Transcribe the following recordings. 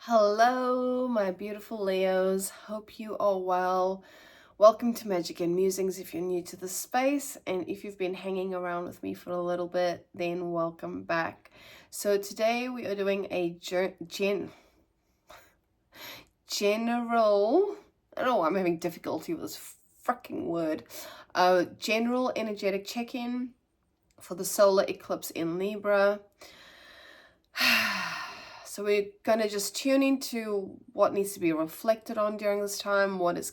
Hello, my beautiful Leos. Hope you are well. Welcome to Magic and Musings if you're new to the space, and if you've been hanging around with me for a little bit, then welcome back. So today we are doing a general, I don't know, I'm having difficulty with this freaking word, general energetic check-in for the solar eclipse in Libra. So we're going to just tune into what needs to be reflected on during this time, what is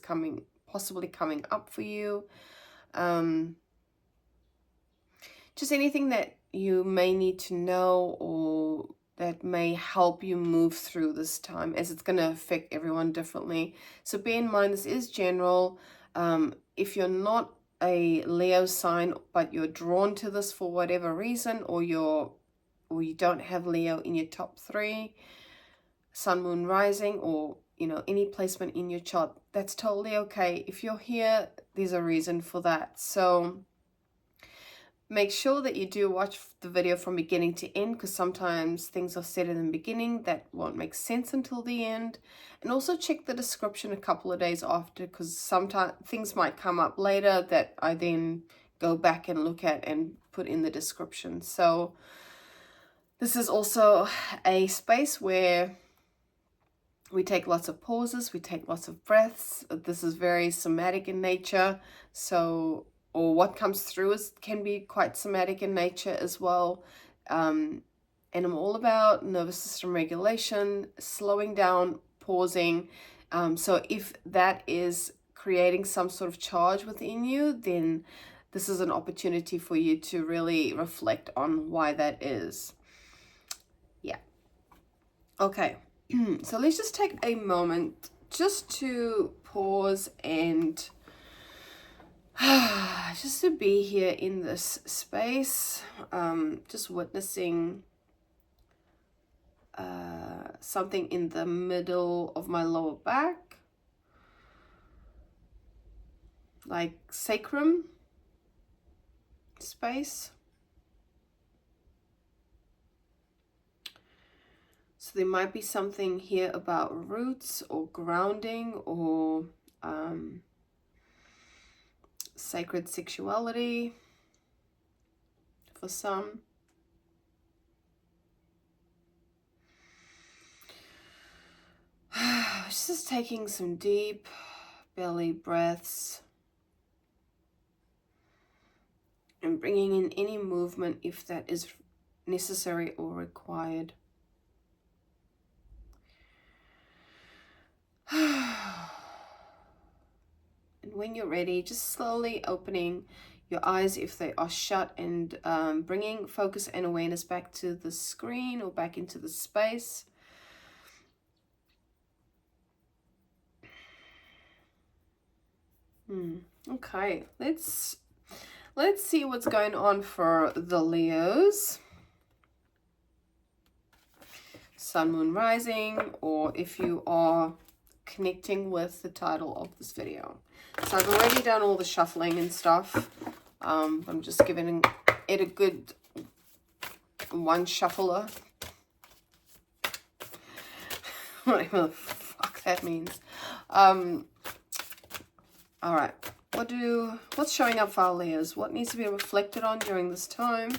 possibly coming up for you. Just anything that you may need to know or that may help you move through this time, as it's going to affect everyone differently. So bear in mind, this is general. If you're not a Leo sign, but you're drawn to this for whatever reason, or you don't have Leo in your top 3, sun, moon, rising, or any placement in your chart, that's totally okay. If you're here, there's a reason for that. So make sure that you do watch the video from beginning to end, because sometimes things are said in the beginning that won't make sense until the end. And also check the description a couple of days after, because sometimes things might come up later that I then go back and look at and put in the description. So this is also a space where we take lots of pauses, we take lots of breaths. This is very somatic in nature, or what comes through can be quite somatic in nature as well. And I'm all about nervous system regulation, slowing down, pausing. So if that is creating some sort of charge within you, then this is an opportunity for you to really reflect on why that is. Yeah. Okay. So let's just take a moment just to pause and just to be here in this space, just witnessing something in the middle of my lower back, like sacrum space. So there might be something here about roots or grounding or sacred sexuality for some. Just taking some deep belly breaths and bringing in any movement if that is necessary or required. And when you're ready, just slowly opening your eyes if they are shut, and bringing focus and awareness back to the screen or back into the space. Okay, let's see what's going on for the Leos. Sun, moon, rising, or if you are connecting with the title of this video. So I've already done all the shuffling and stuff. I'm just giving it a good one shuffler. Whatever the fuck that means. All right. What's showing up for our Leos? What needs to be reflected on during this time?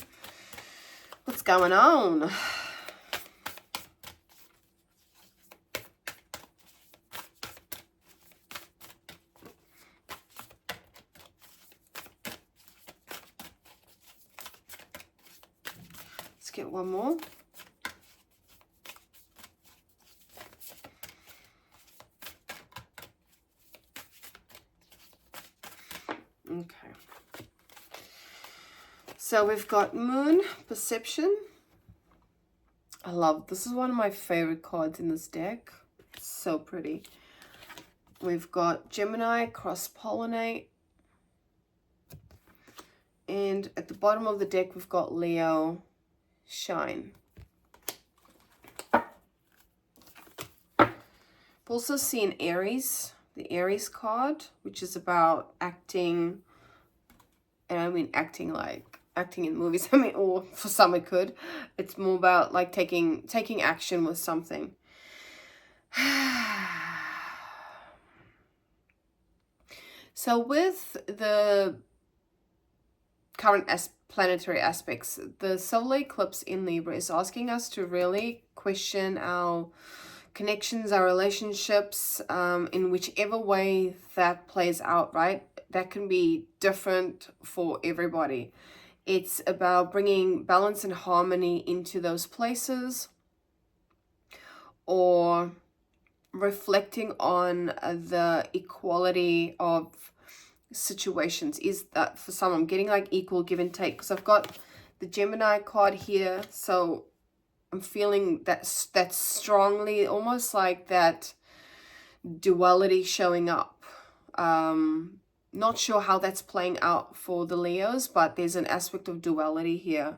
What's going on? Let's get one more. Okay. So we've got Moon, Perception. I love, this is one of my favorite cards in this deck. It's so pretty. We've got Gemini, Cross-Pollinate. And at the bottom of the deck, we've got Leo, Shine. I've also seen Aries, the Aries card, which is about acting, and I mean acting like acting in movies. I mean, or for some it could. It's more about like taking action with something. So with the current planetary aspects, the solar eclipse in Libra is asking us to really question our connections, our relationships, in whichever way that plays out, right? That can be different for everybody. It's about bringing balance and harmony into those places, or reflecting on the equality of situations. Is that for some, I'm getting like equal give and take, because I've got the Gemini card here, so I'm feeling that strongly, almost like that duality showing up. Not sure how that's playing out for the Leos, but there's an aspect of duality here.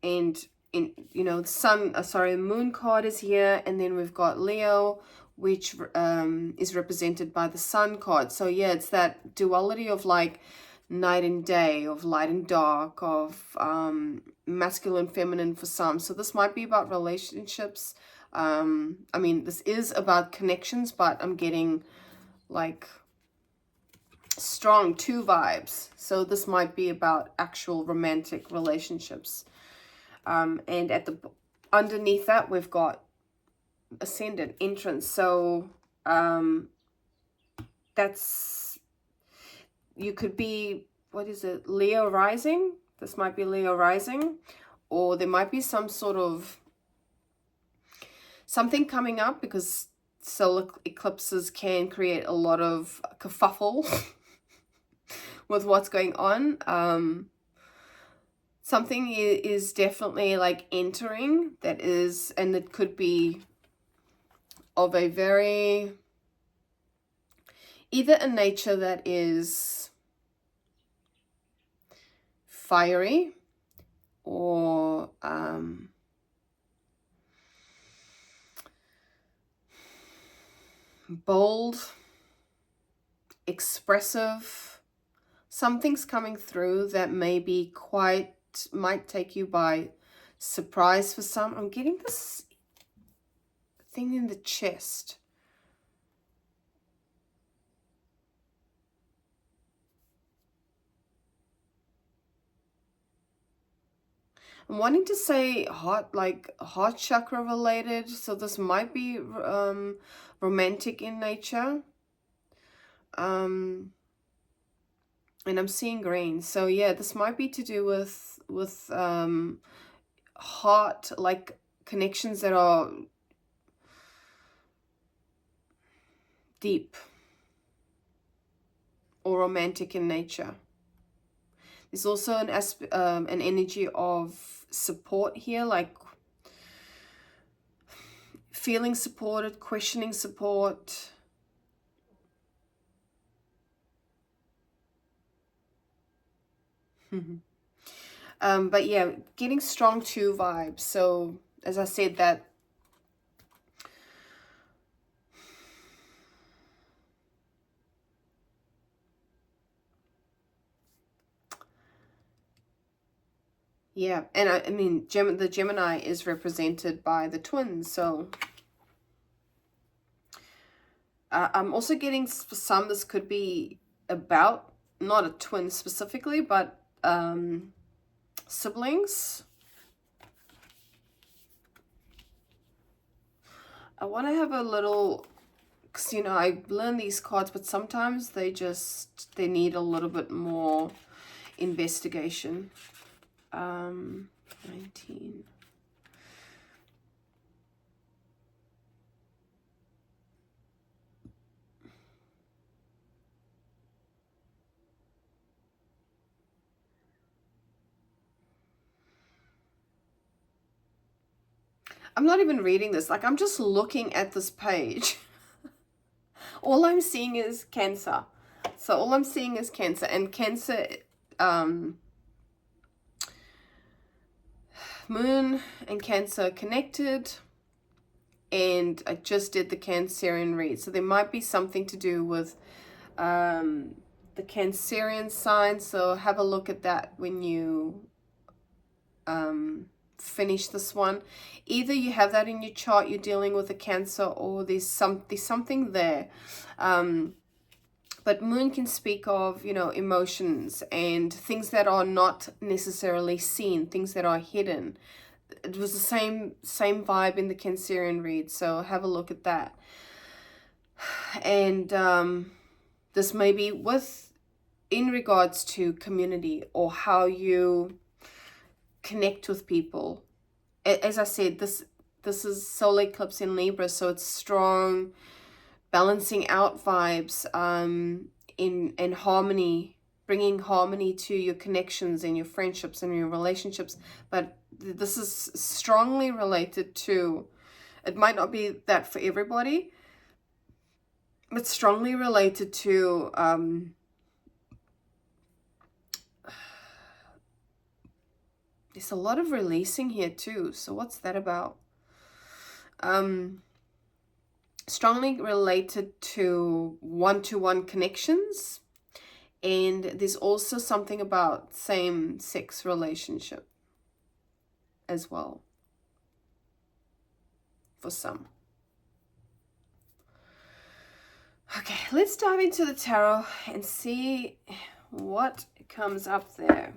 And in, you know, the moon card is here, and then we've got Leo, which is represented by the sun card. So yeah, it's that duality of like night and day, of light and dark, of masculine, feminine for some. So this might be about relationships. I mean, this is about connections, but I'm getting like strong two vibes. So this might be about actual romantic relationships. And at the underneath that, we've got ascendant entrance. So that's, you could be, what is it, Leo rising? This might be Leo rising, or there might be some sort of something coming up, because solar eclipses can create a lot of kerfuffle with what's going on. Something is definitely like entering, that is, and it could be of a very, either a nature that is fiery, or bold, expressive. Something's coming through that might take you by surprise for some. I'm getting this thing in the chest. I'm wanting to say heart chakra related, so this might be romantic in nature. And I'm seeing green, so yeah, this might be to do with heart, like connections that are deep or romantic in nature. There's also an energy of support here, like feeling supported, questioning support. But yeah, getting strong two vibes. So as I said, that yeah, and I mean, the Gemini is represented by the twins, so I'm also getting, for some, this could be about, not a twin specifically, but siblings. I want to have a little, because, you know, I learn these cards, but sometimes they need a little bit more investigation. 19. I'm not even reading this. Like, I'm just looking at this page. All I'm seeing is Cancer. So all I'm seeing is Cancer. And Cancer, Moon and Cancer connected. And I just did the Cancerian read. So there might be something to do with the Cancerian sign. So have a look at that when you finish this one. Either you have that in your chart, you're dealing with a Cancer, or there's something there. But moon can speak of, you know, emotions and things that are not necessarily seen, things that are hidden. It was the same vibe in the Cancerian read, so have a look at that. And this may be in regards to community or how you connect with people. As I said, this is solar eclipse in Libra, so it's strong, balancing out vibes, in harmony, bringing harmony to your connections and your friendships and your relationships. But this is strongly related to, it might not be that for everybody, but strongly related to there's a lot of releasing here too. So what's that about? Strongly related to one-to-one connections, and there's also something about same-sex relationship as well for some. Okay, let's dive into the tarot and see what comes up there.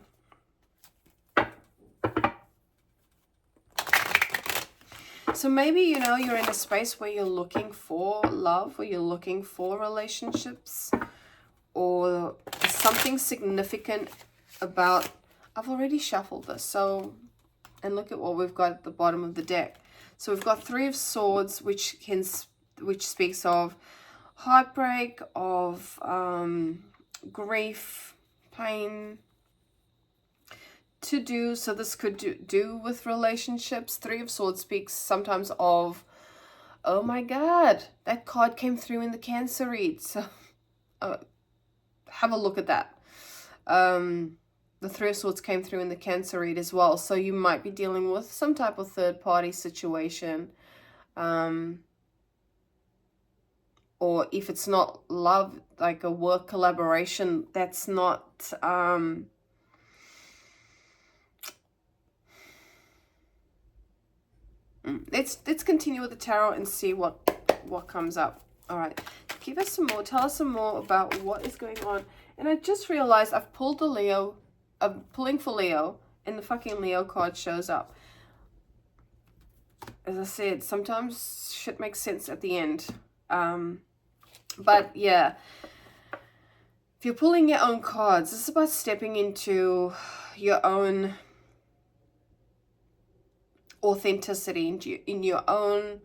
So maybe, you know, you're in a space where you're looking for love, or you're looking for relationships, or something significant about, I've already shuffled this, so, and look at what we've got at the bottom of the deck. So we've got Three of Swords, which speaks of heartbreak, of grief, pain, to do. So this could do with relationships. Three of Swords speaks sometimes of, oh my god, that card came through in the Cancer read, so have a look at that. The Three of Swords came through in the Cancer read as well, so you might be dealing with some type of third-party situation, or if it's not love, like a work collaboration, that's not let's continue with the tarot and see what comes up. All right, give us some more, tell us some more about what is going on. And I just realized I've pulled the Leo, I'm pulling for Leo, and the fucking Leo card shows up. As I said, sometimes shit makes sense at the end. But yeah, if you're pulling your own cards, this is about stepping into your own authenticity, in your own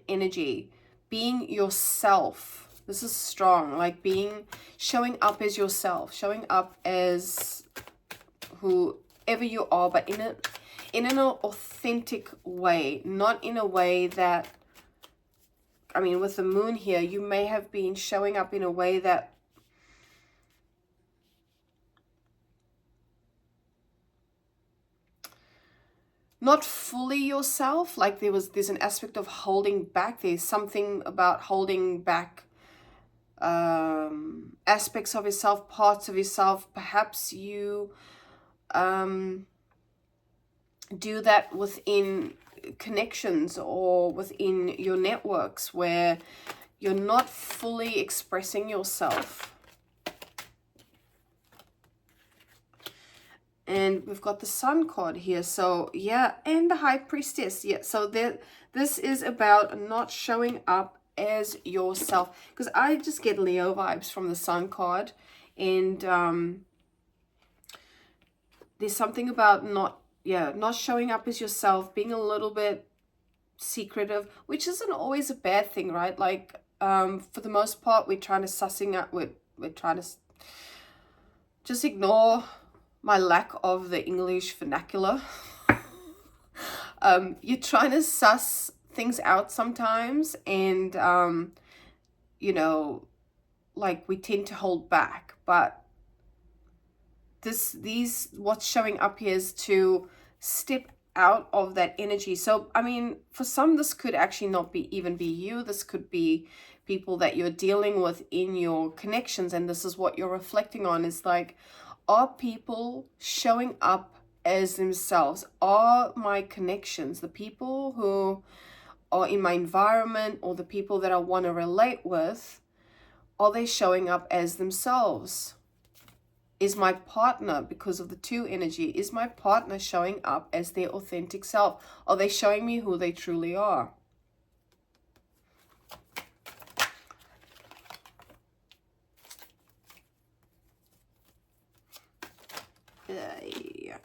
energy, being yourself. This is strong, like showing up as yourself, showing up as whoever you are, but in an authentic way, not in a way that, I mean, with the moon here, you may have been showing up in a way that not fully yourself, like there's an aspect of holding back. There's something about holding back aspects of yourself, parts of yourself. Perhaps you do that within connections or within your networks where you're not fully expressing yourself. And we've got the Sun card here. So yeah, and the High Priestess. Yeah, so this is about not showing up as yourself, because I just get Leo vibes from the Sun card. And there's something about not showing up as yourself, being a little bit secretive, which isn't always a bad thing, right? Like for the most part, we're trying to sussing out, we're trying to just ignore my lack of the English vernacular. You're trying to suss things out sometimes, and you know, like we tend to hold back, but what's showing up here is to step out of that energy. So I mean, for some, this could actually not even be you. This could be people that you're dealing with in your connections, and this is what you're reflecting on, is like, Are people showing up as themselves? Are my connections, the people who are in my environment or the people that I want to relate with, are they showing up as themselves? Is my partner, because of the 2 energy, is my partner showing up as their authentic self? Are they showing me who they truly are?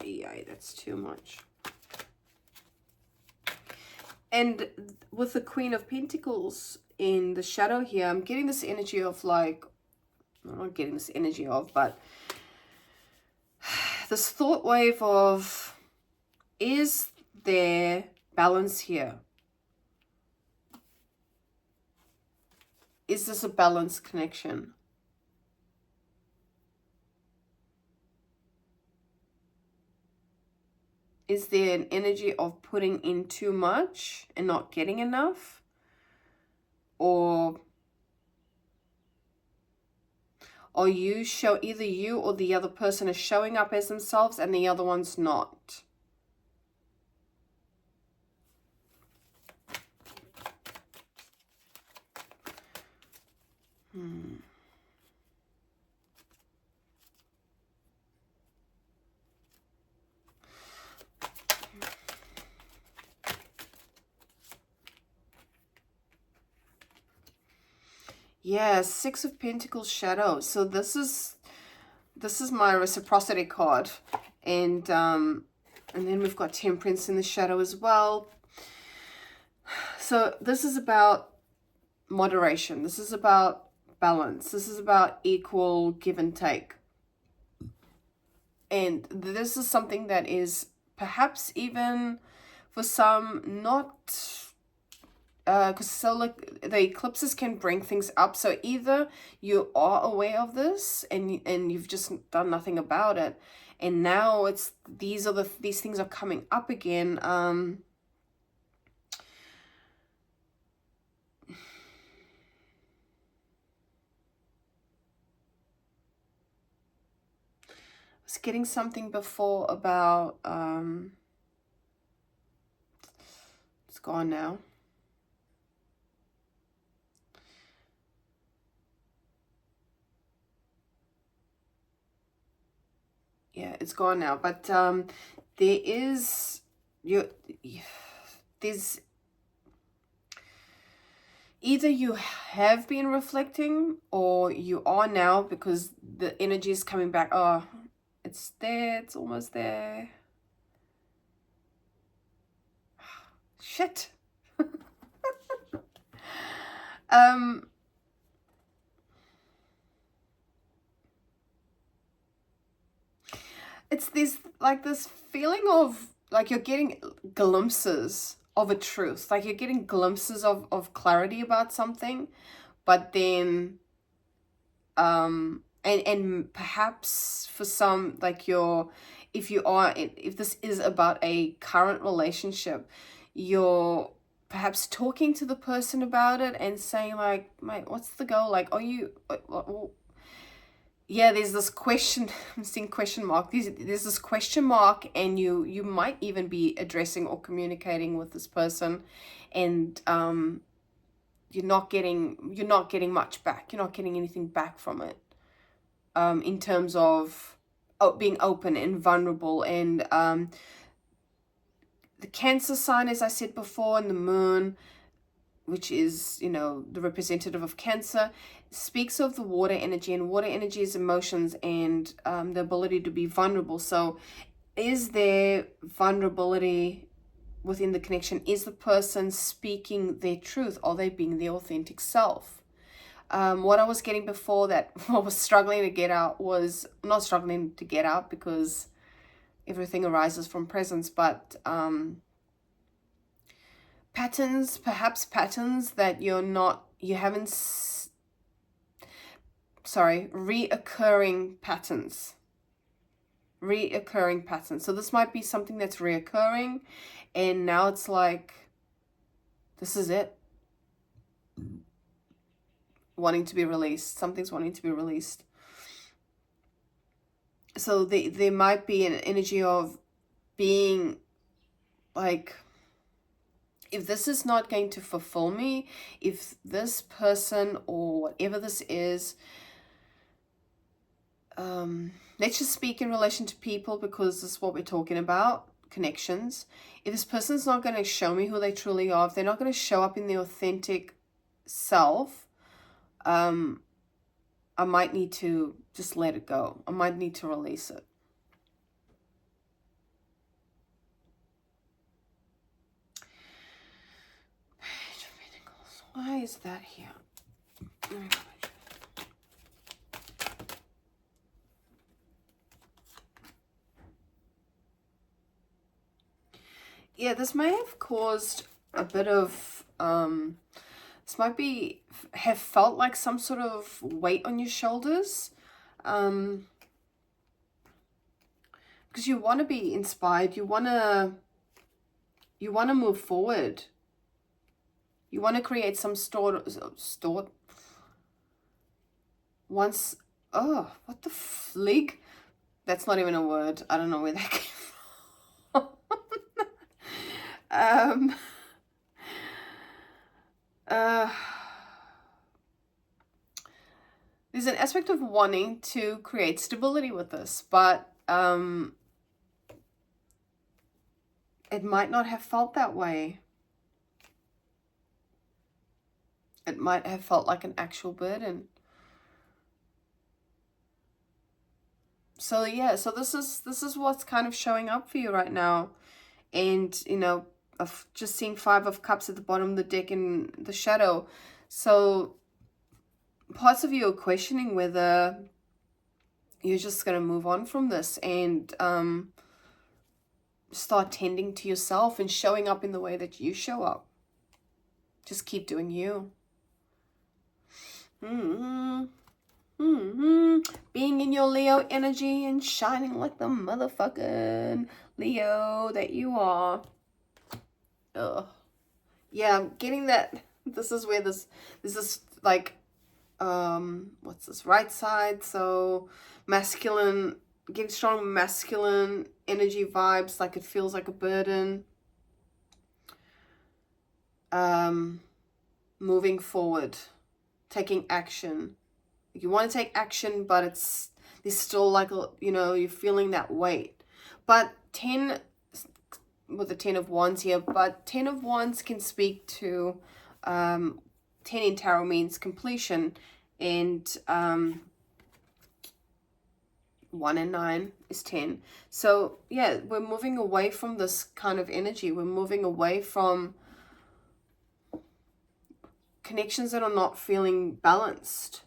Yeah, that's too much. And with the Queen of Pentacles in the shadow here, I'm getting this energy of like, I'm not getting this energy of, but this thought wave of, is there balance here? Is this a balanced connection? Is there an energy of putting in too much and not getting enough? Or are you either you or the other person is showing up as themselves and the other one's not? Yeah, 6 of Pentacles shadow. So this is my reciprocity card. And then we've got Temperance in the shadow as well. So this is about moderation. This is about balance. This is about equal give and take. And this is something that is perhaps even for some not, because the eclipses can bring things up. So either you are aware of this and you've just done nothing about it, and now it's these things are coming up again. I was getting something before about it's gone now. Yeah, it's gone now. But there's either you have been reflecting or you are now, because the energy is coming back. Oh, it's there. It's almost there. Shit. It's this feeling of like you're getting glimpses of a truth, like you're getting glimpses of clarity about something, but then and perhaps for some, like if this is about a current relationship, you're perhaps talking to the person about it and saying like, mate, what's the goal? Like, are you yeah, there's this question. I'm seeing question mark. There's this question mark, and you might even be addressing or communicating with this person, and you're not getting much back. You're not getting anything back from it. In terms of being open and vulnerable, and the Cancer sign, as I said before, and the Moon, which is, the representative of Cancer, speaks of the water energy, and water energy is emotions and the ability to be vulnerable. So is there vulnerability within the connection? Is the person speaking their truth? Are they being their authentic self? What I was getting before that I was struggling to get out was, not struggling to get out because everything arises from presence, but perhaps patterns that reoccurring patterns. So this might be something that's reoccurring, and now it's like, this is it. Wanting to be released. Something's wanting to be released. So there might be an energy of being like, if this is not going to fulfill me, if this person or whatever this is, let's just speak in relation to people, because this is what we're talking about, connections. If this person's not going to show me who they truly are, if they're not going to show up in their authentic self, I might need to just let it go. I might need to release it. Page of Pentacles. Why is that here? Let me go back. Yeah, this may have caused a bit of, this might have felt like some sort of weight on your shoulders. Because you want to be inspired, you want to move forward. You want to create some oh, what the flig? That's not even a word. I don't know where that came from. There's an aspect of wanting to create stability with this, but it might not have felt that way. It might have felt like an actual burden. So yeah, so this is what's kind of showing up for you right now. And, you know, I've just seen 5 of Cups at the bottom of the deck in the shadow. So parts of you are questioning whether you're just going to move on from this and start tending to yourself and showing up in the way that you show up. Just keep doing you. Being in your Leo energy and shining like the motherfucking Leo that you are. Ugh. Yeah, I'm getting that. This is where this is like, what's this, right side? So masculine, getting strong masculine energy vibes, like it feels like a burden. Moving forward, taking action. You want to take action, but there's still like, you know, you're feeling that weight. But 10, with the 10 of Wands here, but 10 of Wands can speak to, 10 in tarot means completion, and 1 and 9 is 10. So yeah, we're moving away from this kind of energy. We're moving away from connections that are not feeling balanced.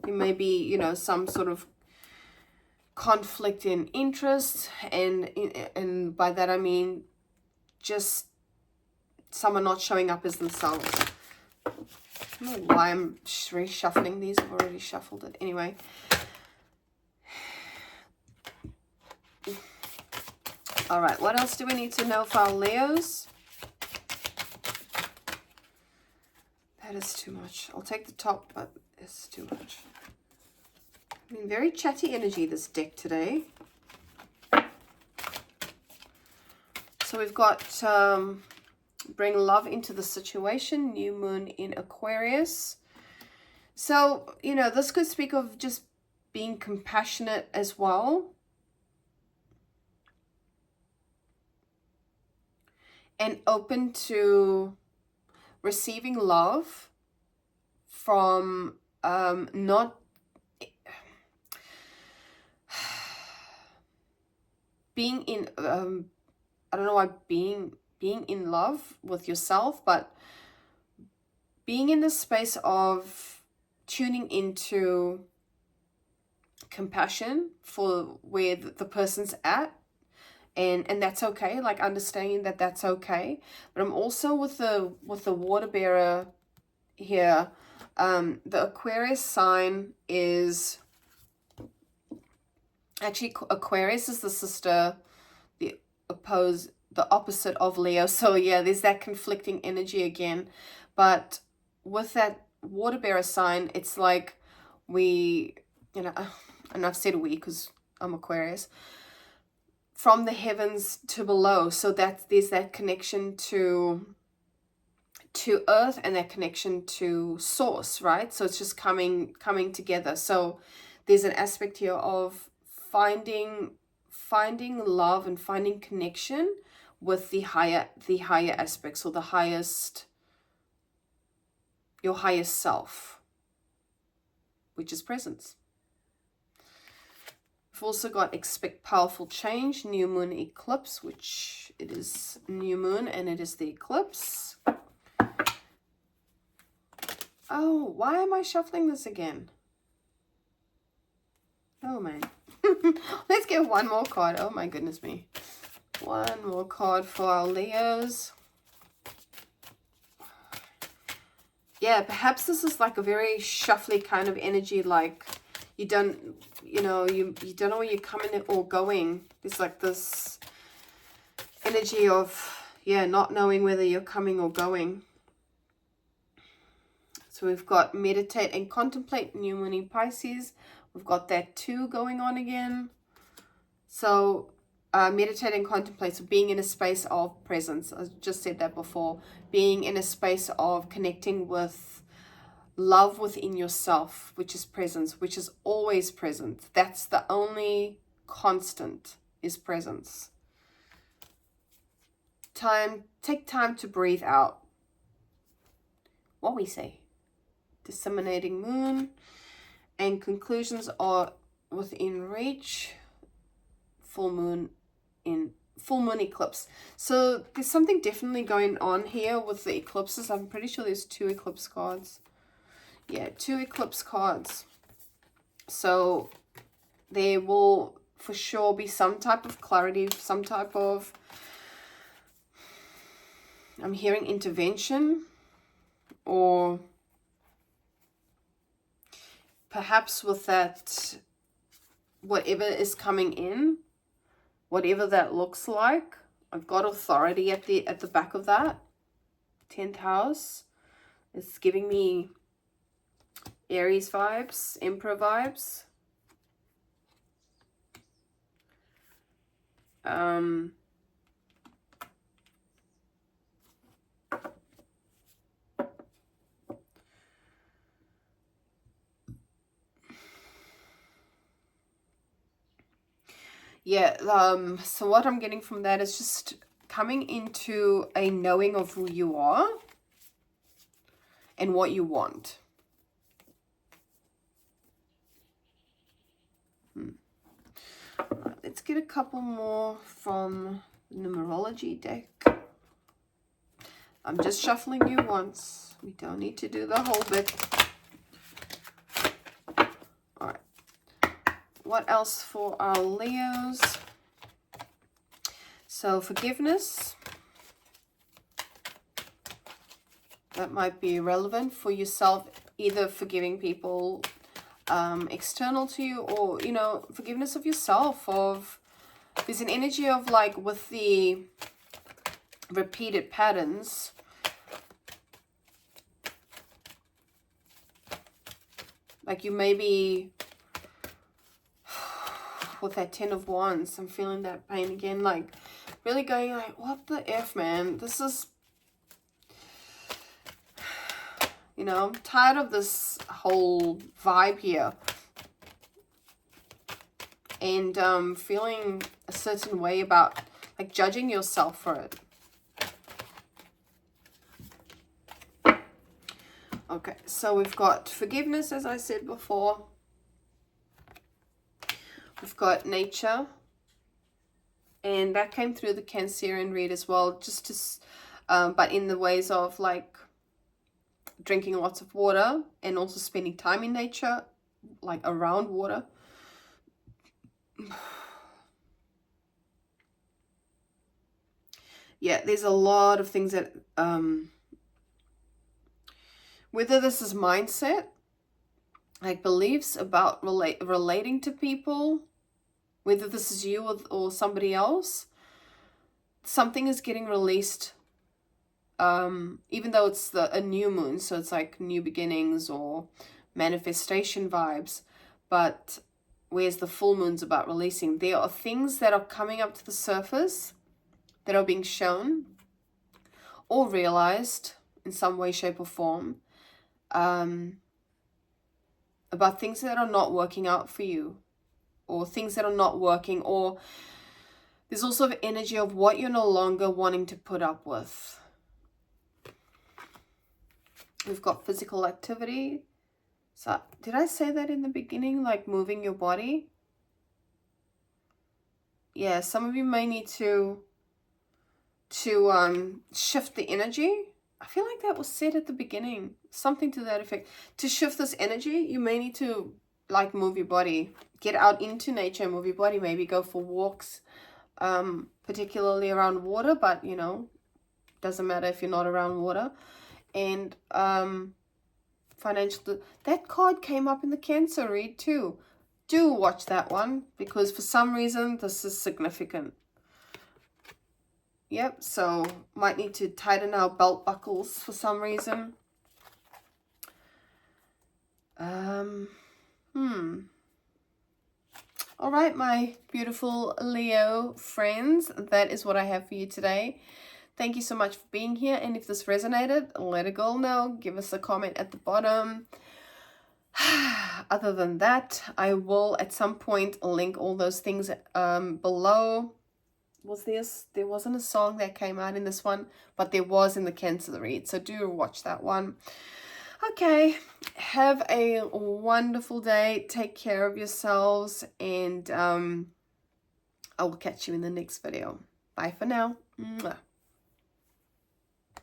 There may be, you know, some sort of conflict in interest, and by that I mean just someone not showing up as themselves. I don't know why I'm reshuffling these. I've already shuffled it. Anyway. All right, what else do we need to know for our Leos? That is too much. I'll take the top, but it's too much. I mean, very chatty energy, this deck today. So we've got bring love into the situation, new moon in Aquarius. So, you know, this could speak of just being compassionate as well. And open to receiving love from not being in, I don't know why being in love with yourself, but being in the space of tuning into compassion for where the person's at. And that's okay, like understanding that that's okay. But I'm also with the water bearer here. The Aquarius sign is actually, Aquarius is the sister, the opposite of Leo. So yeah, there's that conflicting energy again. But with that water bearer sign, it's like we, you know, and I've said we because I'm Aquarius, from the heavens to below. So that there's that connection to earth and that connection to source, right? So it's just coming together. So there's an aspect here of finding love and finding connection with the higher aspects, or the highest, your highest self, which is presence. We've also got expect powerful change, new moon eclipse, which it is new moon and it is the eclipse. Oh, why am I shuffling this again? Oh man. Let's get one more card. Oh my goodness me. One more card for our Leos. Yeah, perhaps this is like a very shuffly kind of energy, like you don't, you know, you don't know where you're coming or going. There's like this energy of, yeah, not knowing whether you're coming or going. So we've got meditate and contemplate, new moon in Pisces. We've got that 2 going on again. So meditate and contemplate, so being in a space of presence. I just said that before. Being in a space of connecting with love within yourself, which is presence, which is always present. That's the only constant, is presence. Take time to breathe out. What we say. Disseminating moon, and conclusions are within reach. Full moon eclipse. So there's something definitely going on here with the eclipses. I'm pretty sure there's 2 eclipse cards. Yeah, 2 eclipse cards. So there will for sure be some type of clarity, some type of, I'm hearing intervention, or perhaps with that, whatever is coming in, whatever that looks like. I've got authority at the back of that. 10th house. It's giving me Aries vibes, Emperor vibes. Yeah, so what I'm getting from that is just coming into a knowing of who you are and what you want. Right, let's get a couple more from the numerology deck. I'm just shuffling you once. We don't need to do the whole bit. All right. What else for our Leos? So forgiveness. That might be relevant for yourself, either forgiving people external to you, or, you know, forgiveness of yourself. Of, there's an energy of like with the repeated patterns. Like you maybe, with that 10 of Wands, I'm feeling that pain again, like really going like, what the F, man? This is, you know, I'm tired of this whole vibe here. And feeling a certain way about, like, judging yourself for it. Okay, so we've got forgiveness, as I said before. We've got nature. And that came through the Cancerian read as well, just to, but in the ways of like drinking lots of water and also spending time in nature, like around water. Yeah, there's a lot of things that, whether this is mindset, like beliefs about relating to people, whether this is you or somebody else, something is getting released, even though it's a new moon, so it's like new beginnings or manifestation vibes, but whereas the full moon's about releasing. There are things that are coming up to the surface that are being shown or realized in some way, shape, or form, about things that are not working out for you, or things that are not working, or there's also an energy of what you're no longer wanting to put up with. We've got physical activity. So did I say that in the beginning, like moving your body? Yeah, some of you may need to shift the energy. I feel like that was said at the beginning, something to that effect. To shift this energy, you may need to like move your body, get out into nature, move your body, maybe go for walks, particularly around water, but you know, doesn't matter if you're not around water. And financial, that card came up in the Cancer read too. Do watch that one, because for some reason this is significant. Yep, so might need to tighten our belt buckles for some reason. All right, my beautiful Leo friends, that is what I have for you today. Thank you so much for being here. And if this resonated, let a girl know. Give us a comment at the bottom. Other than that, I will at some point link all those things below. There wasn't a song that came out in this one, but there was in the Cancer read, so do watch that one. Okay, have a wonderful day, take care of yourselves, and I will catch you in the next video. Bye for now. Mwah.